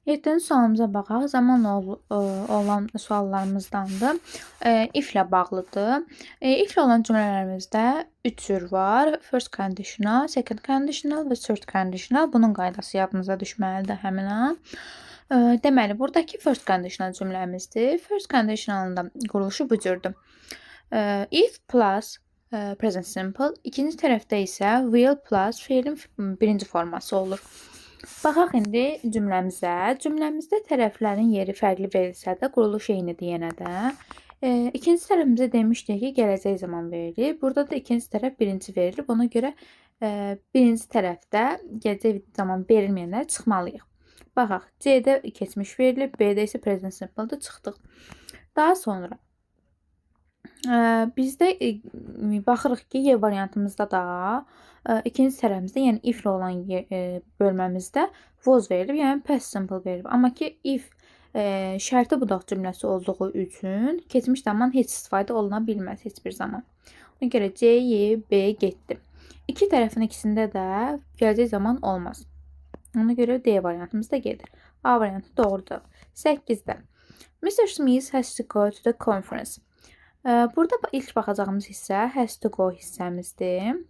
7-ci sualımıza baxaq. Zamanla olan suallarımızdandır. If ilə bağlıdır. If ilə olan cümlələrimizdə 3 cür var. First conditional, second conditional və third conditional. Bunun qaydası yadınıza düşməlidir həmin an. Deməli, buradakı first conditional cümləmizdir. First conditionalın da quruluşu bu cürdür. If plus present simple, ikinci tərəfdə isə will plus feilin birinci forması olur. Baxaq indi cümləmizə. Cümləmizdə tərəflərin yeri fərqli verilsə də, quruluş eynidir yenə də. İkinci tərəfimizə demişdik ki, gələcək zaman verilir. Burada da ikinci tərəf birinci verilib. Ona görə birinci tərəfdə gələcək zaman verilməyənləri çıxmalıyıq. Baxaq, C-də keçmiş verilib, B-də isə present simple-dır, çıxdıq. Daha sonra bizdə baxırıq ki, Y variantımızda da ikinci tərəfimizdə, yəni if ilə olan bölməmizdə was verilib, yəni past simple verilib. Amma ki, if şərti budaq cümləsi olduğu üçün keçmiş zaman heç istifadə oluna bilməz heç bir zaman. Ona görə C, Y, B getdi. İki tərəfin ikisində də gələcək zaman olmaz. Ona görə D variantımız da gedir. A variantı doğrudur. 8-də Mr. Smith has to go to the conference. Burada ilk baxacağımız hissə has to go hissəmizdir.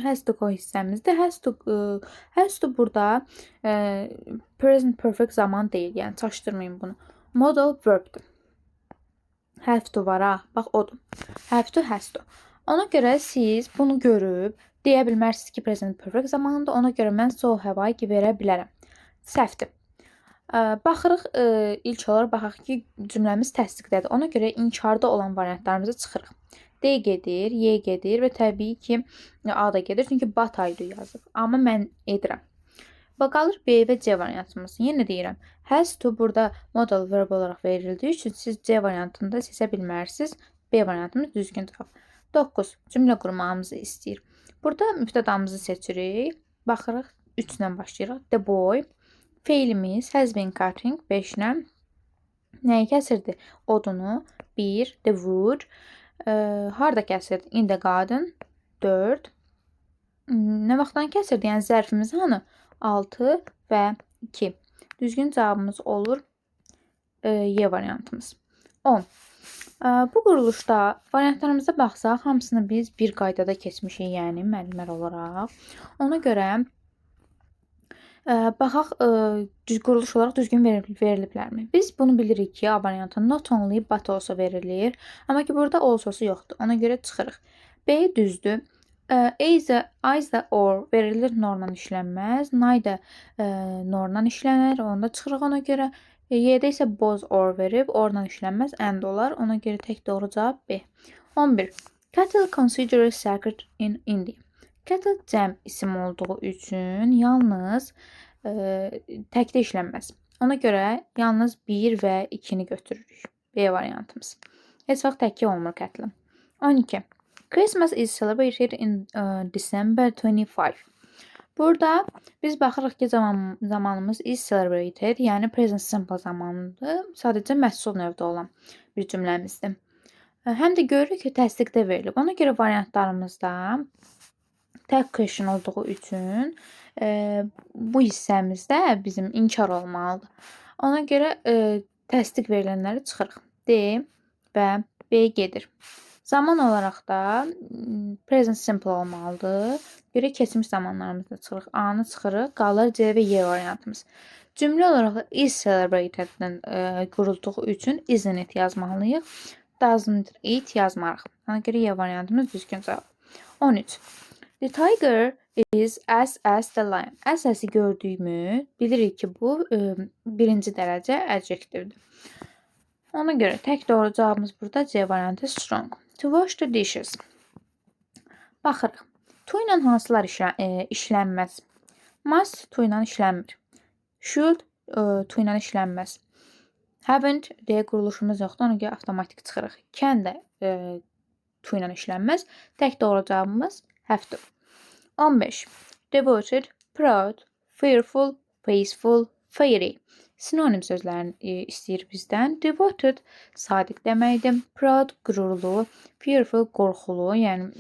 Has to go hissəmizdir. Has to burada present perfect zaman deyil. Yəni çaşdırmayın bunu. Modal verbdir. Have to var ha. Bax odur. Have to, has to. Ona görə siz bunu görüb deyə bilmərsiniz ki, present perfect zamanında. Ona görə mən so have I verə bilərəm. Səhvdir. Baxırıq, ilk olaraq baxaq ki, cümləmiz təsdiqdədir. Ona görə inkarda olan variantlarımızı çıxırıq. D gedir, Y gedir və təbii ki, A da gedir. Çünki but I do yazıb. Amma mən edirəm. Və qalır B və C variantımız. Yenə deyirəm, has to burada modal verb olaraq verildiyi üçün siz C variantında seçə bilmərsiniz. B variantımız düzgün cavab. 9. Cümlə qurmağımızı istəyir. Burada mübtədamızı seçirik. Baxırıq, 3 ilə başlayırıq. The boy. Feilimiz has been cutting 5-lə nəyi kəsirdi? Odunu. 1. The wood. Harda kəsirdi? In the garden. 4. Nə vaxtdan kəsirdi? Yəni zərfimiz hanı? 6 və 2. Düzgün cavabımız olur Y variantımız. 10. Bu quruluşda variantlarımıza baxsaq, hamısını biz bir qaydada keçmişik, yəni müəllimlər olaraq. Ona görə baxaq, quruluş olaraq düzgün veriliblərmi? Biz bunu bilirik ki, A variantı not only but also verilir. Amma ki, burada also'su yoxdur. Ona görə çıxırıq. B düzdür. Is-də or verilir, norla işlənməz. Nay-da norla işlənər. Onda çıxırıq ona görə. Y-də isə both or verib, orla işlənməz, and olar. Ona görə tək doğru cavab B. 11. Cattle considered sacred in India. Cattle cəm isim olduğu üçün yalnız təkdə işlənməz. Ona görə yalnız 1 və 2-ni götürürük. B variantımız. Heç vaxt təkə olmur cattle. 12. Christmas is celebrated in December 25. Burada biz baxırıq ki, zamanımız is celebrated, yəni present simple zamanıdır. Sadəcə məhsul növdə olan bir cümləmizdir. Həm də görürük ki, təsdiqdə verilib. Ona görə variantlarımızda tək question olduğu üçün bu hissəmizdə bizim inkar olmalıdır. Ona görə təsdiq verilənləri çıxırıq. D və B gedir. Zaman olaraq da present simple olmalıdır. Görə keçmiş zamanlarımızda çıxırıq. A-nı çıxırıq. Qalır C və Y variantımız. Cümlə olaraq da is celebrated-dən qurulduğu üçün isn't it yazmalıyıq. Doesn't it yazmarıq. Ona görə Y variantımız düzgün cavab. 13. The tiger is as the lion. As-əsi gördüyümü bilirik ki, bu birinci dərəcə adjectivdir. Ona görə tək doğru cavabımız burada C variantı strong. To wash the dishes. Baxırıq. To ilə hansılar işlənməz? Must to ilə işlənmir. Should to ilə işlənməz. Haven't deyə quruluşumuz yoxdur. Ona görə avtomatik çıxırıq. Can də to ilə işlənməz. Tək doğru cavabımız have to. 15. Devoted, proud, fearful, peaceful, fiery. Sinonim sözlərini istəyir bizdən. Devoted sadiq deməkdir. Proud qürurlu, fearful qorxulu, yəni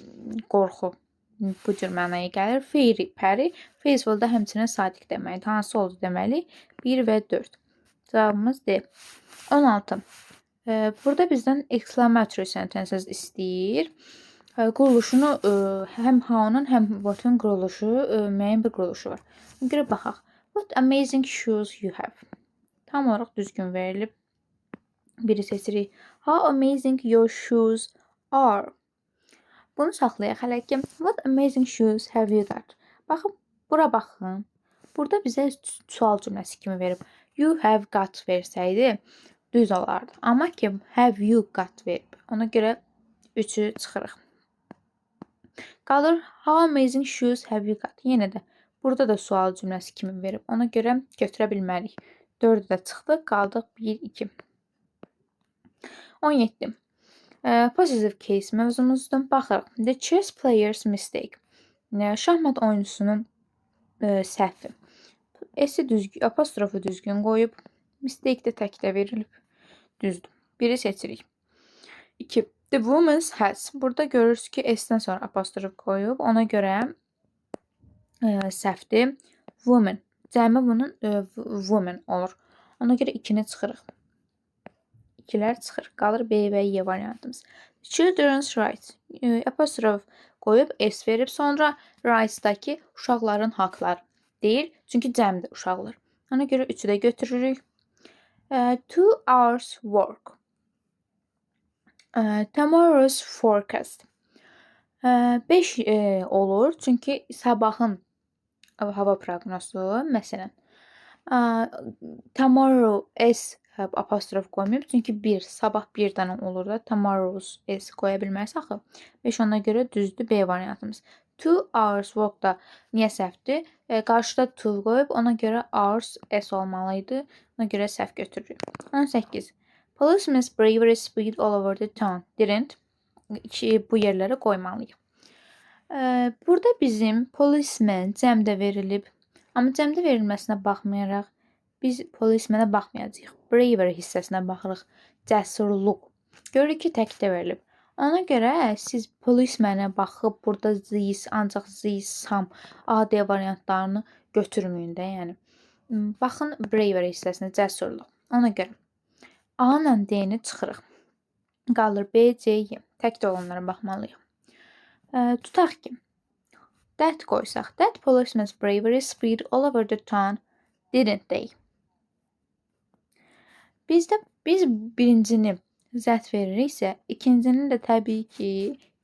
qorxu bu cür mənaya gəlir. Fairy, pəri. Faithful da həmçinin sadiq deməkdir. Hansı oldu deməli? 1 və 4. Cavabımız D. 16. Burada bizdən exclamatory sentences istəyir. Quruluşunu həm how-nun, həm what-un quruluşu müəyyən bir quruluşu var. Buna görə baxaq. What amazing shoes you have. Tam olaraq düzgün verilib. Biri seçirik. How amazing your shoes are. Bunu saxlayaq hələ ki. What amazing shoes have you got? Baxın, bura baxın. Burada bizə sual cümləsi kimi verib. You have got versəydi düz olardı. Amma ki have you got verib. Ona görə 3-ü çıxırıq. Qalır how amazing shoes have you got? Yenə də burada da sual cümləsi kimi verib. Ona görə götürə bilmərik. 4-ü də çıxdı. Qaldıq 1, 2. 17. Positive case mövzumuzdur. Baxırıq. The chess player's mistake. Şahmat oyuncusunun səhvi. S-i düzgün, apostrofu düzgün qoyub. Mistake də təkdə verilib. Düzdür. Biri seçirik. 2. The woman's has. Burada görürsünüz ki, S-dən sonra apostrof qoyub. Ona görə səhvdir. Woman. Cəmi bunun woman olur. Ona görə 2-ni çıxırıq. 2-lər çıxır. Qalır B və Y variantımız. Children's rights. Apostrof qoyub S verib. Sonra rights-daki uşaqların haqları deyir. Çünki cəmdir uşaqlar. Ona görə 3-ü də götürürük. 2 hours work. Tomorrow's forecast. 5 olur. Çünki sabahın hava proqnozu. Məsələn, tomorrow S apostrof qoymayıb. Çünki 1, sabah 1-dən olur da. Tomorrow's S qoya bilməz axı. 5 ona görə düzdür B variantımız. 2 hours work da niyə səhvdir? Qarşıda to qoyub, ona görə hours S olmalıydı. Ona görə səhv götürürük. 18. Policeman's bravery speed all over the town. Didn't. Bu yerlərə qoymalıyıq. Burada bizim policeman cəmdə verilib. Amma cəmdə verilməsinə baxmayaraq, biz policemanə baxmayacağıq. Bravery hissəsinə baxırıq. Cəsurluq. Görürük ki, təkdə verilib. Ona görə siz policemanə baxıb burada this, ancaq this, some, A, D variantlarını götürməyin də, yəni. Baxın bravery hissəsinə, cəsurluq. Ona görə A ilə D-ni çıxırıq. Qalır B, C, Y. Təkdə olanlara baxmalıyıq. Tutaq ki, that qoysaq. That policeman's bravery speed all over the town, didn't they? Biz birincini zət veririksə, ikincini də təbii ki,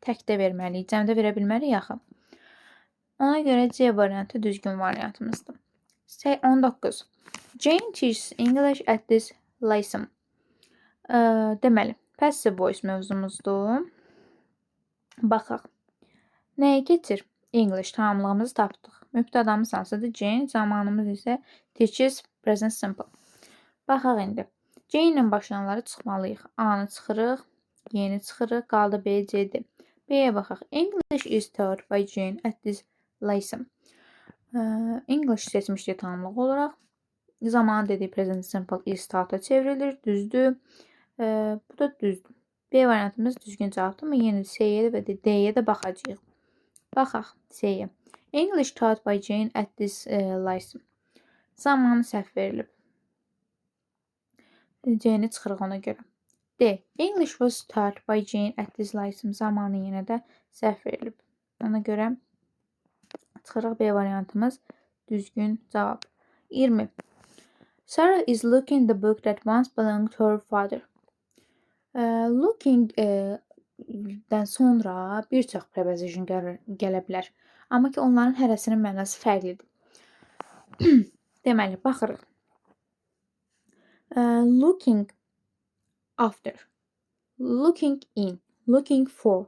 təkdə verməliyik. Cəmdə verə bilmərik axı. Ona görə C variantı düzgün variantımızdır. 19. Jane teaches English at this lesson. Deməli, passive voice mövzumuzdur. Baxaq. Nəyə keçir? English tamamlığımızı tapdıq. Mübtədamız hansıdır? Jane. Zamanımız isə teaches present simple. Baxaq indi. Jane ilə başlayanları çıxmalıyıq. A-nı çıxırıq, Y-ni çıxırıq, qaldı B, C, D. B-yə baxaq. English is taught by Jane at this lesson. English seçmişdik tamamlıq olaraq. Zamanı dediyi present simple is taught-a çevrilir. Düzdür. Bu da düzdür. B variantımız düzgün cavabdır. Amma yenə C-yə və D-yə də baxacağıq. Baxaq C-yə. English taught by Jane at this lesson. Zamanı səhv verilib. C-ni çıxırıq ona görə. D. English was taught by Jane at this lesson. Zamanı yenə də səhv verilib. Ona görə çıxırıq B variantımız düzgün cavab. 20. Sarah is looking the book that once belonged to her father. Looking-dən sonra bir çox preposition gələ bilər. Amma ki, onların hərəsinin mənası fərqlidir. Deməli, baxırıq. Looking after, looking in, looking for.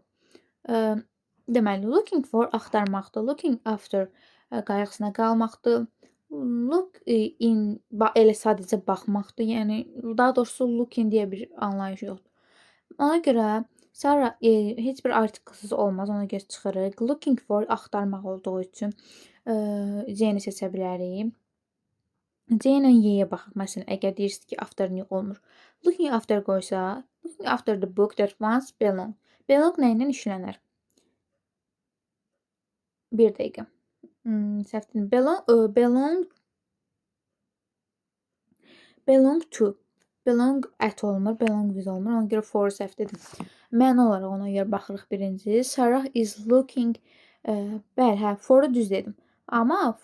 Deməli, looking for axtarmaqdır. Looking after qayğısına qalmaqdır. Look in elə sadəcə baxmaqdır. Yəni, daha doğrusu looking deyə bir anlayış yoxdur. Ona görə Sarah heç bir artiklsız olmaz. Ona görə çıxırıq. Looking for axtarmaq olduğu üçün C-ni seçə bilərik. C ilə Y-yə baxaq. Məsələn, əgər deyirsiniz ki, after niyə olmur? Looking after qoysa, looking after the book that once belonged. Belong nə ilə işlənər? Bir dəqiqə. Səhvdir. Belong to. Belong at olmur, belong with olmur. Ona görə for səhvdir. Məna olaraq ona görə baxırıq birinci. Sarah is looking. Bəli, hə, for-u düz dedim. Amma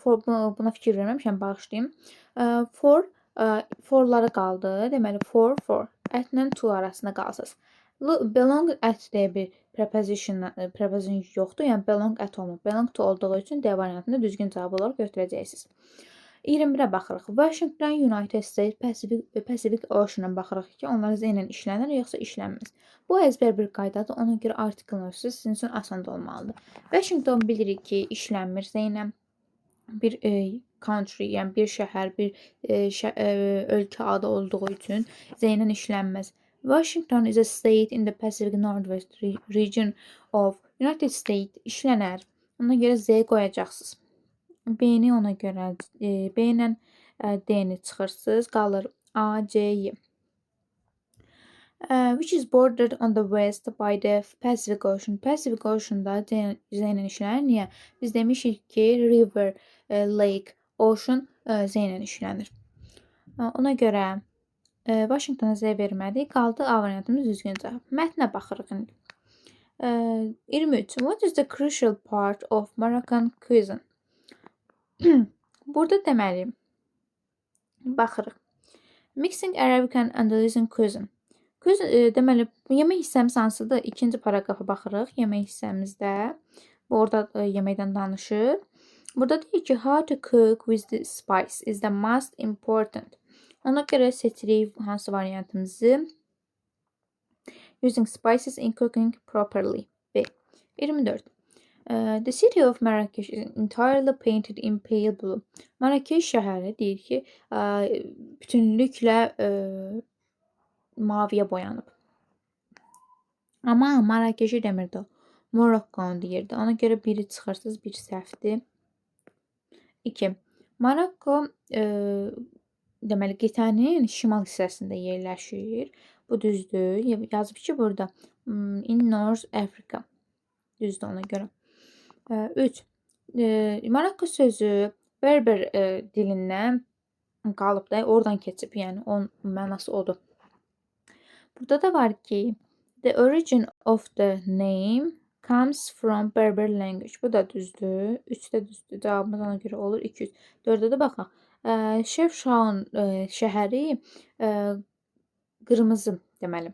buna fikir verməmişəm, bağışlayın. Forları qaldı. Deməli for. At-lə to arasında qalsız. Belong at deyə bir preposition yoxdur. Yəni belong at olmur. Belong to olduğu üçün D variantını düzgün cavab olaraq götürəcəksiniz. 21-ə baxırıq. Washington, United States, Pacific Ocean-a baxırıq ki, onlar Z ilə işlənir, yoxsa işlənməz. Bu əzbər bir qaydadır. Ona görə article ölçüsü sizin üçün asan da olmalıdır. Washington bilirik ki, işlənmir Z ilə. Bir country, yəni bir şəhər, bir ölkə adı olduğu üçün Z ilə işlənməz. Washington is a state in the Pacific Northwest region of United States işlənər. Ona görə Z qoyacaqsınız. B-ni ona görə B ilə D-ni çıxırsınız. Qalır A, C, Y. Which is bordered on the west by the Pacific Ocean. Pacific Ocean-da Z ilə işlənir. Niyə? Biz demişik ki, river, lake, ocean Z ilə işlənir. Ona görə Washingtona Z vermədik. Qaldı A variantımız düzgün cavab. Mətnə baxırıq indi. 23. What is the crucial part of Moroccan cuisine? Burada deməli baxırıq. Mixing Arabic and Andalusian cuisine. Deməli, yemək hissəmiz hansıdır? İkinci paraqrafa baxırıq. Yemək hissəmizdə. Orada yeməkdən danışır. Burada deyir ki, how to cook with the spice is the most important. Ona görə seçirik hansı variantımızı? Using spices in cooking properly. B. 24. The city of Marrakesh is entirely painted in pale blue. Marrakeş şəhəri deyir ki, bütünlüklə maviyə boyanıb. Amma Marrakeşi demirdi o. Morocco deyirdi. Ona görə biri çıxırsınız, biri səhvdir. 2. Marokko deməli qitənin şimal hissəsində yerləşir. Bu düzdür. Yazıb ki, burada in North Africa. Düzdür ona görə. 3. Marokko sözü Berber dilindən qalıb da, oradan keçib. Yəni onun mənası odur. Burada da var ki, the origin of the name comes from Berber language. Bu da düzdür. 3 də düzdür. Cavabımız ona görə olur 200. 4-də də baxaq. Şefşaun şəhəri qırmızı deməli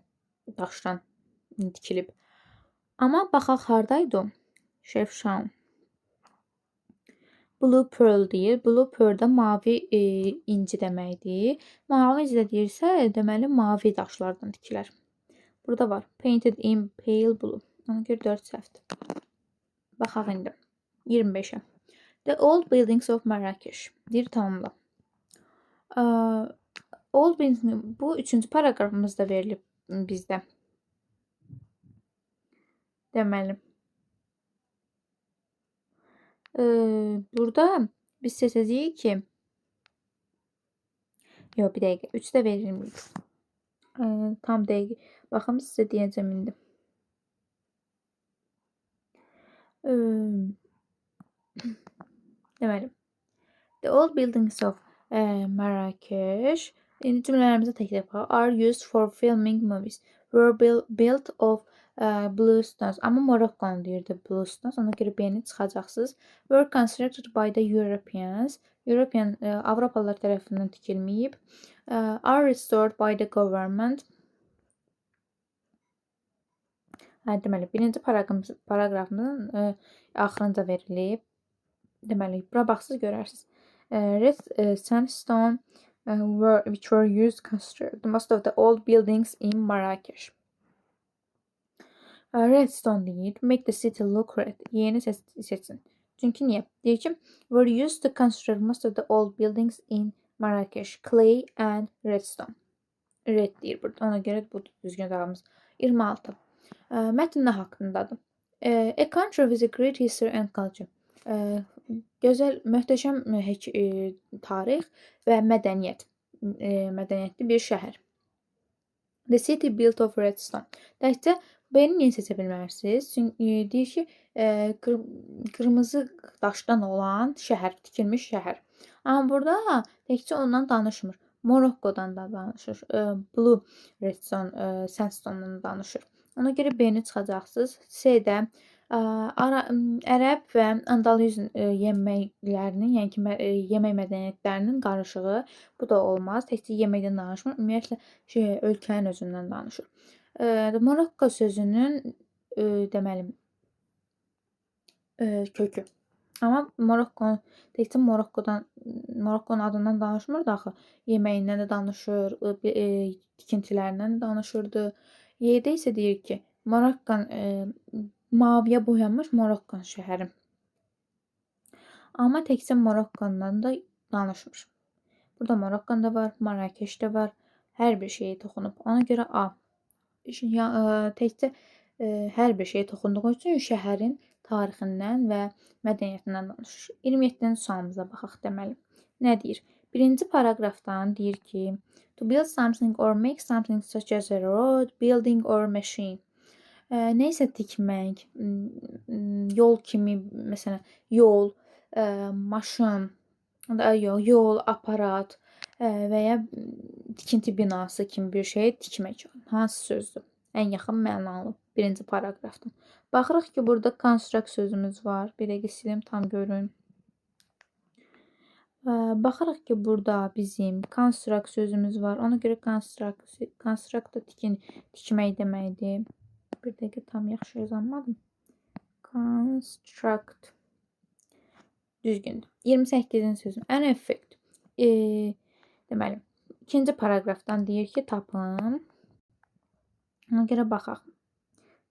daşdan tikilib. Amma baxaq hardaydı o? Şefşaun. Blue pearl deyir. Blue pearl da mavi inci deməkdir. Mavi inci də deyirsə, deməli mavi daşlardan tikilər. Burada var. Painted in pale blue. Ona görə 4 səhvdir. Baxaq indi. 25-ə. The old buildings of Marrakesh. Deyir tamamla. Old buildings, bu 3-cü paraqrafımızda verilib bizdə. Deməli. Burada biz seçəcəyik ki, yox, bir dəqiqə, 3-də verilməyib. Tam dəqiq. Baxım, sizə deyəcəm indi. Deməli. The old buildings of Marrakesh cümlələrimizə tək-tək baxaq. Are used for filming movies. Were built of blue stones. Amma Moroccan deyirdi blue stones. Ona görə B-ni çıxacaqsınız. Were constructed by the Europeans. Avropalılar tərəfindən tikilməyib. Are restored by the government. Deməli, birinci paraqrafımızın axırınca verilib. Deməli, bura baxsız görərsiniz. Red sandstone which were used to construct most of the old buildings in Marrakesh. Redstone deyir, make the city look red. Yeni seçsin. Çünki niyə? Deyir ki, were used to construct most of the old buildings in Marrakesh. Clay and redstone. Red deyir burada. Ona görə bu düzgün cavabımız. 26. Mətn nə haqqındadır? A country with a great history and culture. Gözəl, möhtəşəm tarix və mədəniyyətli bir şəhər. The city built of redstone. Təkcə B-ni niyə seçə bilmərsiniz? Çünki deyir ki, qırmızı daşdan olan şəhər, tikilmiş şəhər. Amma burada təkcə ondan danışmır. Morokkodan da danışır. Blue Redstone sandstone-dan danışır. Ona görə B-ni çıxacaqsınız. C-də ərəb və Andaluzin yeməklərinin, yəni ki, yemək mədəniyyətlərinin qarışığı. Bu da olmaz. Təkcə yeməkdən danışmır. Ümumiyyətlə ölkənin özündən danışır. Morokko sözünün deməli kökü. Amma təkcə Morokkonun adından danışmır da axı. Yeməyindən də danışır, tikintilərindən də danışırdı. Y-də isə deyir ki, Morokkan maviyə boyanmış Morokkan şəhəri. Amma təkcə Morokkandan da danışmır. Burada Morokkan da var, Marrakeş də var. Hər bir şeyə toxunub. Ona görə A. Təkcə hər bir şeyə toxunduğu üçün şəhərin tarixindən və mədəniyyətindən danışır. 27-ci sualımıza baxaq deməli. Nə deyir? Birinci paraqrafdan deyir ki, to build something or make something such as a road, building or machine. Nəysə tikmək, yol kimi, məsələn, yol, maşın, yol, aparat və ya tikinti binası kimi bir şey tikmək. Hansı sözdür? Ən yaxın mənalı birinci paraqrafdan. Baxırıq ki, burada construct sözümüz var. Bir dəqiqə silim, tam görün. Baxırıq ki, burada bizim construct sözümüz var. Ona görə construct da tikmək deməkdir. Bir dəqiqə tam yaxşı yazamadım. Construct. Düzgündür. 28-ci sözüm. An effect. Deməli, ikinci paraqrafdan deyir ki, tapın. Ona görə baxaq.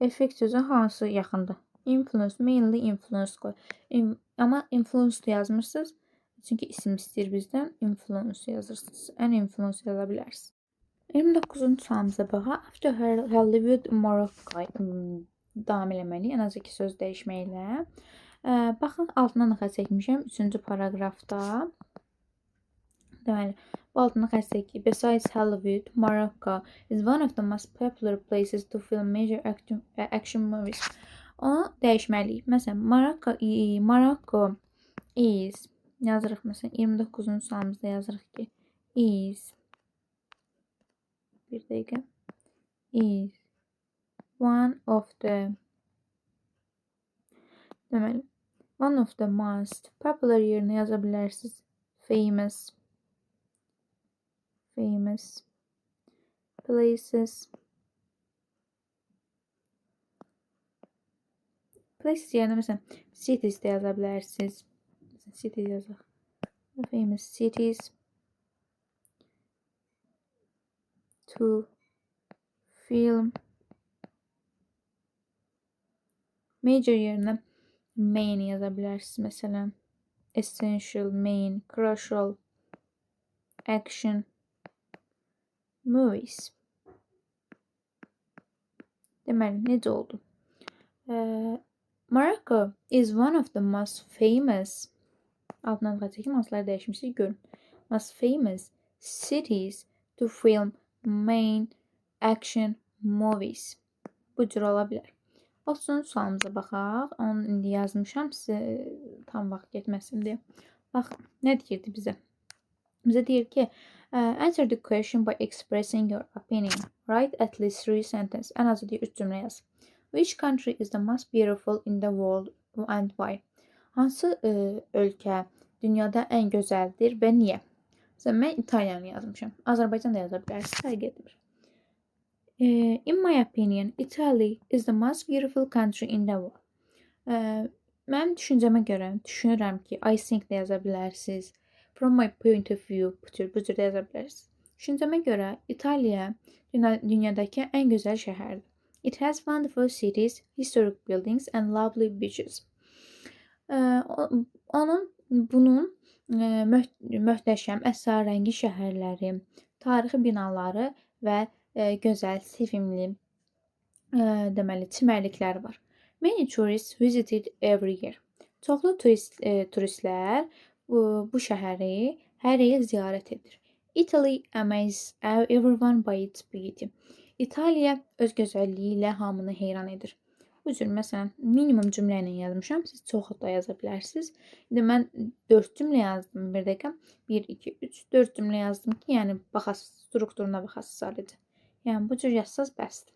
Effect sözü hansı yaxındır? Influence, mainly influence qoy. Amma influence yazmırsınız. Çünki isim istəyir bizdən. Influence yazırsınız. An influence yaza bilərsiniz. 29-cu sualımıza baxaq. After Hollywood, Morocco davam eləməliyik. Ən az 2 söz dəyişməklə. Baxın, altından xətt çəkmişəm. 3-cü paraqrafda. Deməli, bu altından xətt çəkdik. Besides Hollywood, Morocco is one of the most popular places to film major action movies. Onu dəyişməliyik. Məsələn, Morocco is yazırıq. Məsələn, 29-cu sualımızda yazırıq ki, is bir dəqiqə is one of the deməli, one of the most popular yerinə yaza bilərsiniz. Famous places. Places yerinə məsələn cities də yaza bilərsiniz. Cities yazaq. Famous cities to film. Major yerinə main yaza bilərsiniz. Məsələn, essential, main, crucial, action, movies. Deməli, necə oldu? Morocco is one of the most famous altından xətt çəkim, hansıları dəyişmişik görün. Most famous cities to film main action movies. Bu cür ola bilər. 30-cu sualımıza baxaq. Onu indi yazmışam sizə tam vaxt getməsin deyə. Bax, nə deyirdi bizə? Bizə deyir ki, answer the question by expressing your opinion. Write at least 3 sentences. Ən azı deyir 3 cümlə yaz. Which country is the most beautiful in the world and why? Hansı ölkə dünyada ən gözəldir və niyə? Məsələn, mən İtaliyanı yazmışam. Azərbaycan da yaza bilərsiniz, fərq etmir. In my opinion, Italy is the most beautiful country in the world. Mənim düşüncəmə görə düşünürəm ki, I think də yaza bilərsiniz. From my point of view, bu cür də yaza bilərsiniz. Düşüncəmə görə İtaliya dünyadakı ən gözəl şəhərdir. It has wonderful cities, historic buildings and lovely beaches. Bunun möhtəşəm, əsrarəngi şəhərləri, tarixi binaları və gözəl, sevimli deməli çimərlikləri var. Many tourists visited every year. Çoxlu turistlər bu şəhəri hər il ziyarət edir. Italy amazes everyone by its beauty. İtaliya öz gözəlliyi ilə hamını heyran edir. Bu cür məsələn minimum cümlə ilə yazmışam. Siz çox da yaza bilərsiniz. İndi mən 4 cümlə yazdım. Bir dəqiqə. 1 2 3 4 cümlə yazdım ki, yəni baxasınız, strukturuna baxasınız sadəcə. Yəni bu cür yazsaz bəsdir.